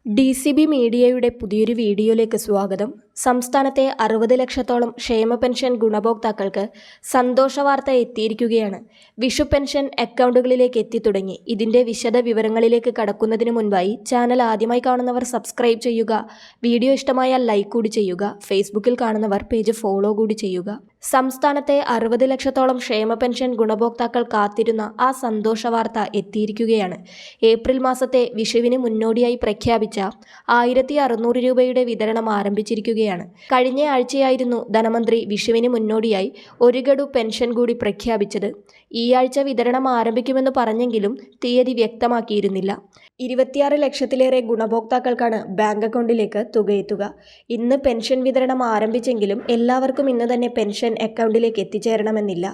DCB മീഡിയയുടെ പുതിയൊരു വീഡിയോയിലേക്ക് സ്വാഗതം. സംസ്ഥാനത്തെ 60 ലക്ഷത്തോളം ക്ഷേമ പെൻഷൻ ഗുണഭോക്താക്കൾക്ക് സന്തോഷവാർത്ത എത്തിയിരിക്കുകയാണ്. വിഷു പെൻഷൻ അക്കൗണ്ടുകളിലേക്ക് എത്തിത്തുടങ്ങി. ഇതിൻ്റെ വിശദ വിവരങ്ങളിലേക്ക് കടക്കുന്നതിന് മുൻപായി ചാനൽ ആദ്യമായി കാണുന്നവർ സബ്സ്ക്രൈബ് ചെയ്യുക. വീഡിയോ ഇഷ്ടമായാൽ ലൈക്ക് കൂടി ചെയ്യുക. ഫേസ്ബുക്കിൽ കാണുന്നവർ പേജ് ഫോളോ കൂടി ചെയ്യുക. സംസ്ഥാനത്തെ 60 ലക്ഷത്തോളം ക്ഷേമ പെൻഷൻ ഗുണഭോക്താക്കൾ കാത്തിരുന്ന ആ സന്തോഷവാർത്ത എത്തിയിരിക്കുകയാണ്. ഏപ്രിൽ മാസത്തെ വിഷുവിന് മുന്നോടിയായി പ്രഖ്യാപിച്ച 1600 രൂപയുടെ വിതരണം ആരംഭിച്ചിരിക്കുകയാണ്. കഴിഞ്ഞ ആഴ്ചയായിരുന്നു ധനമന്ത്രി വിഷുവിന് മുന്നോടിയായി ഒരു ഗഡു പെൻഷൻ കൂടി പ്രഖ്യാപിച്ചത്. ഈ ആഴ്ച വിതരണം ആരംഭിക്കുമെന്ന് പറഞ്ഞെങ്കിലും തീയതി വ്യക്തമാക്കിയിരുന്നില്ല. 26 ലക്ഷത്തിലേറെ ഗുണഭോക്താക്കൾക്കാണ് ബാങ്ക് അക്കൗണ്ടിലേക്ക് തുകയെത്തുക. ഇന്ന് പെൻഷൻ വിതരണം ആരംഭിച്ചെങ്കിലും എല്ലാവർക്കും ഇന്ന് തന്നെ പെൻഷൻ അക്കൗണ്ടിലേക്ക് എത്തിച്ചേരണമെന്നില്ല.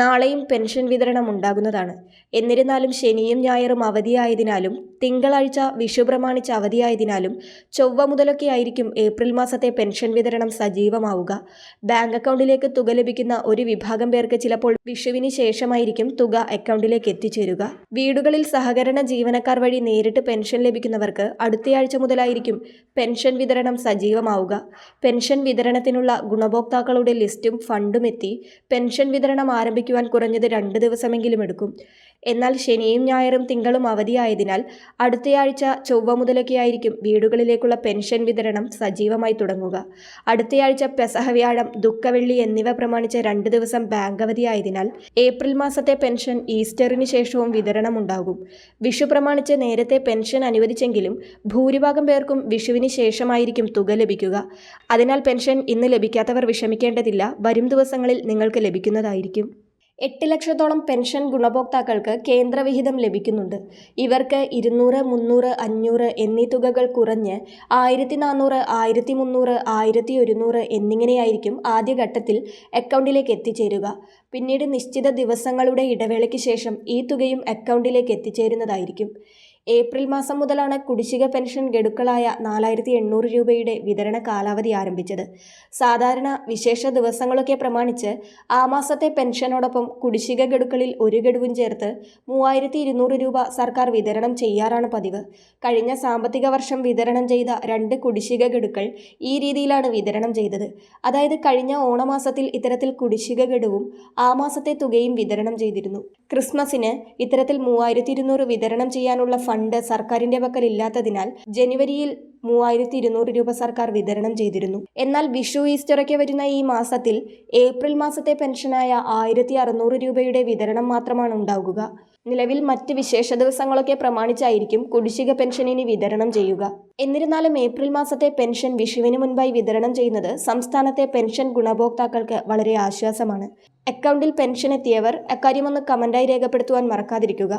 നാളെയും പെൻഷൻ വിതരണം ഉണ്ടാകുന്നതാണ്. എന്നിരുന്നാലും ശനിയും ഞായറും അവധിയായതിനാലും തിങ്കളാഴ്ച വിഷു പ്രമാണിച്ച് അവധിയായതിനാലും ചൊവ്വ മുതലൊക്കെ ആയിരിക്കും ഏപ്രിൽ മാസത്തെ പെൻഷൻ വിതരണം സജീവമാവുക. ബാങ്ക് അക്കൗണ്ടിലേക്ക് തുക ലഭിക്കുന്ന ഒരു വിഭാഗം പേർക്ക് ചിലപ്പോൾ വിഷുവിന് ശേഷമായിരിക്കും തുക അക്കൗണ്ടിലേക്ക് എത്തിച്ചേരുക. വീടുകളിൽ സഹകരണ ജീവനക്കാർ വഴി നേരിട്ട് പെൻഷൻ ലഭിക്കുന്നവർക്ക് അടുത്തയാഴ്ച മുതലായിരിക്കും പെൻഷൻ വിതരണം സജീവമാവുക. പെൻഷൻ വിതരണത്തിനുള്ള ഗുണഭോക്താക്കളുടെ ലിസ്റ്റും ഫണ്ടും എത്തി പെൻഷൻ വിതരണം ആരംഭിക്കുവാൻ കുറഞ്ഞത് 2 ദിവസമെങ്കിലും എടുക്കും. എന്നാൽ ശനിയും ഞായറും തിങ്കളും അവധിയായതിനാൽ അടുത്തയാഴ്ച ചൊവ്വ മുതലൊക്കെ ആയിരിക്കും വീടുകളിലേക്കുള്ള പെൻഷൻ വിതരണം സജീവമായി തുടങ്ങുക. അടുത്തയാഴ്ച പെസഹ വ്യാഴം, ദുഃഖവെള്ളി എന്നിവ പ്രമാണിച്ച 2 ദിവസം ബാങ്ക് അവധിയായതിനാൽ ഏപ്രിൽ മാസത്തെ പെൻഷൻ ഈസ്റ്ററിന് ശേഷവും വിതരണം ഉണ്ടാകും. വിഷു പ്രമാണിച്ച് നേരത്തെ പെൻഷൻ അനുവദിച്ചെങ്കിലും ഭൂരിഭാഗം പേർക്കും വിഷുവിന് ശേഷമായിരിക്കും തുക ലഭിക്കുക. അതിനാൽ പെൻഷൻ ഇന്ന് ലഭിക്കാത്തവർ വിഷമിക്കേണ്ടതില്ല. വരും ദിവസങ്ങളിൽ നിങ്ങൾക്ക് ലഭിക്കുന്നതായിരിക്കും. 8 ലക്ഷത്തോളം പെൻഷൻ ഗുണഭോക്താക്കൾക്ക് കേന്ദ്രവിഹിതം ലഭിക്കുന്നുണ്ട്. ഇവർക്ക് 200, 300, 500 എന്നീ തുകകൾ കുറഞ്ഞ് 1400, 1300, 1100 എന്നിങ്ങനെയായിരിക്കും ആദ്യഘട്ടത്തിൽ അക്കൗണ്ടിലേക്ക് എത്തിച്ചേരുക. പിന്നീട് നിശ്ചിത ദിവസങ്ങളുടെ ഇടവേളയ്ക്ക് ശേഷം ഈ തുകയും അക്കൗണ്ടിലേക്ക് എത്തിച്ചേരുന്നതായിരിക്കും. ഏപ്രിൽ മാസം മുതലാണ് കുടിശ്ശിക പെൻഷൻ ഗഡുക്കളായ 4800 രൂപയുടെ വിതരണ കാലാവധി ആരംഭിച്ചത്. സാധാരണ വിശേഷ ദിവസങ്ങളൊക്കെ പ്രമാണിച്ച് ആ മാസത്തെ പെൻഷനോടൊപ്പം കുടിശ്ശിക ഗഡുക്കളിൽ ഒരു ഗഡുവും ചേർത്ത് 3200 രൂപ സർക്കാർ വിതരണം ചെയ്യാറാണ് പതിവ്. കഴിഞ്ഞ സാമ്പത്തിക വർഷം വിതരണം ചെയ്ത 2 കുടിശ്ശിക ഗഡുക്കൾ ഈ രീതിയിലാണ് വിതരണം ചെയ്തത്. അതായത് കഴിഞ്ഞ ഓണമാസത്തിൽ ഇത്തരത്തിൽ കുടിശ്ശിക ഗഡുവും ആ മാസത്തെ തുകയും വിതരണം ചെയ്തിരുന്നു. ക്രിസ്മസിന് ഇത്തരത്തിൽ 3200 വിതരണം ചെയ്യാനുള്ള ഫണ്ട് സർക്കാരിന്റെ പക്കൽ ഇല്ലാത്തതിനാൽ ജനുവരിയിൽ 3200 രൂപ സർക്കാർ വിതരണം ചെയ്തിരുന്നു. എന്നാൽ വിഷു, ഈസ്റ്ററൊക്കെ വരുന്ന ഈ മാസത്തിൽ ഏപ്രിൽ മാസത്തെ പെൻഷനായ 1600 രൂപയുടെ വിതരണം മാത്രമാണ് ഉണ്ടാകുക. നിലവിൽ മറ്റ് വിശേഷ ദിവസങ്ങളൊക്കെ പ്രമാണിച്ചായിരിക്കും കുടിശ്ശിക പെൻഷൻ ഇനി വിതരണം ചെയ്യുക. എന്നിരുന്നാലും ഏപ്രിൽ മാസത്തെ പെൻഷൻ വിഷുവിന് മുൻപായി വിതരണം ചെയ്യുന്നത് സംസ്ഥാനത്തെ പെൻഷൻ ഗുണഭോക്താക്കൾക്ക് വളരെ ആശ്വാസമാണ്. അക്കൗണ്ടിൽ പെൻഷൻ എത്തിയവർ അക്കാര്യമൊന്ന് കമന്റായി രേഖപ്പെടുത്തുവാൻ മറക്കാതിരിക്കുക.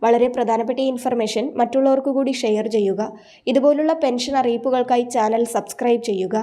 വളരെ പ്രധാനപ്പെട്ട ഈ ഇൻഫർമേഷൻ മറ്റുള്ളവർക്ക് കൂടി ഷെയർ ചെയ്യുക. ഇതുപോലുള്ള പെൻഷൻ അറിയിപ്പുകൾക്കായി ചാനൽ സബ്സ്ക്രൈബ് ചെയ്യുക.